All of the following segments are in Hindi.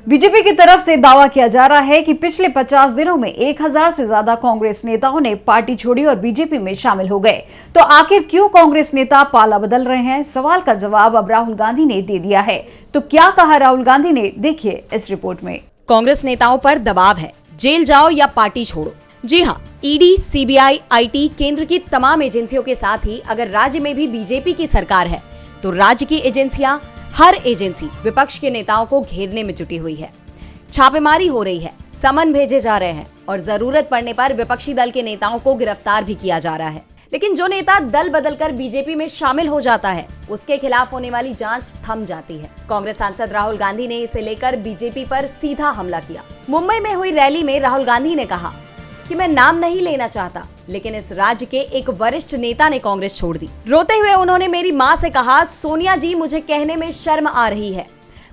बीजेपी की तरफ से दावा किया जा रहा है कि पिछले 50 दिनों में 1000 से ज्यादा कांग्रेस नेताओं ने पार्टी छोड़ी और बीजेपी में शामिल हो गए। तो आखिर क्यों कांग्रेस नेता पाला बदल रहे हैं? सवाल का जवाब अब राहुल गांधी ने दे दिया है। तो क्या कहा राहुल गांधी ने, देखिए इस रिपोर्ट में। कांग्रेस नेताओं पर दबाव है, जेल जाओ या पार्टी छोड़ो। जी हाँ, ईडी, सीबीआई, आईटी, केंद्र की तमाम एजेंसियों के साथ ही अगर राज्य में भी बीजेपी की सरकार है तो राज्य की एजेंसियां, हर एजेंसी विपक्ष के नेताओं को घेरने में जुटी हुई है। छापेमारी हो रही है, समन भेजे जा रहे हैं और जरूरत पड़ने पर विपक्षी दल के नेताओं को गिरफ्तार भी किया जा रहा है। लेकिन जो नेता दल बदलकर बीजेपी में शामिल हो जाता है उसके खिलाफ होने वाली जांच थम जाती है। कांग्रेस सांसद राहुल गांधी ने इसे लेकर बीजेपी पर सीधा हमला किया। मुंबई में हुई रैली में राहुल गांधी ने कहा कि मैं नाम नहीं लेना चाहता, लेकिन इस राज्य के एक वरिष्ठ नेता ने कांग्रेस छोड़ दी। रोते हुए उन्होंने मेरी मां से कहा, सोनिया जी मुझे कहने में शर्म आ रही है,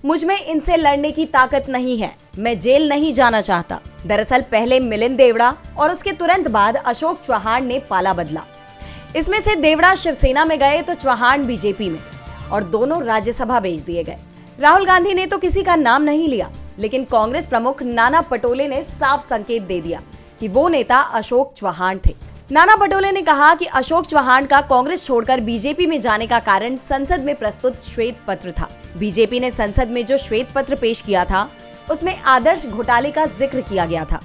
मुझ में इनसे लड़ने की ताकत नहीं है, मैं जेल नहीं जाना चाहता। दरअसल पहले मिलिंद देवड़ा और उसके तुरंत बाद अशोक चव्हाण ने पाला बदला। इसमें से देवड़ा शिवसेना में गए तो चव्हाण बीजेपी में, और दोनों राज्यसभा भेज दिए गए। राहुल गांधी ने तो किसी का नाम नहीं लिया, लेकिन कांग्रेस प्रमुख नाना पटोले ने साफ संकेत दे दिया कि वो नेता अशोक चव्हाण थे। नाना पटोले ने कहा कि अशोक चव्हाण का कांग्रेस छोड़कर बीजेपी में जाने का कारण संसद में प्रस्तुत श्वेत पत्र था। बीजेपी ने संसद में जो श्वेत पत्र पेश किया था उसमें आदर्श घोटाले का जिक्र किया गया था,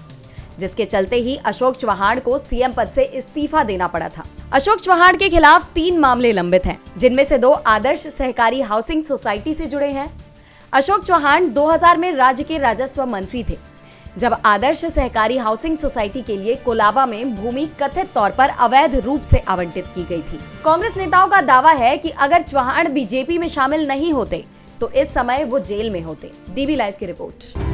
जिसके चलते ही अशोक चव्हाण को सीएम पद से इस्तीफा देना पड़ा था। अशोक चव्हाण के खिलाफ 3 मामले लंबित हैं, जिनमें से 2 आदर्श सहकारी हाउसिंग सोसाइटी से जुड़े हैं। अशोक चव्हाण 2000 में राज्य के राजस्व मंत्री थे, जब आदर्श सहकारी हाउसिंग सोसाइटी के लिए कोलाबा में भूमि कथित तौर पर अवैध रूप से आवंटित की गई थी। कांग्रेस नेताओं का दावा है कि अगर चव्हाण बीजेपी में शामिल नहीं होते तो इस समय वो जेल में होते। डीबी लाइव की रिपोर्ट।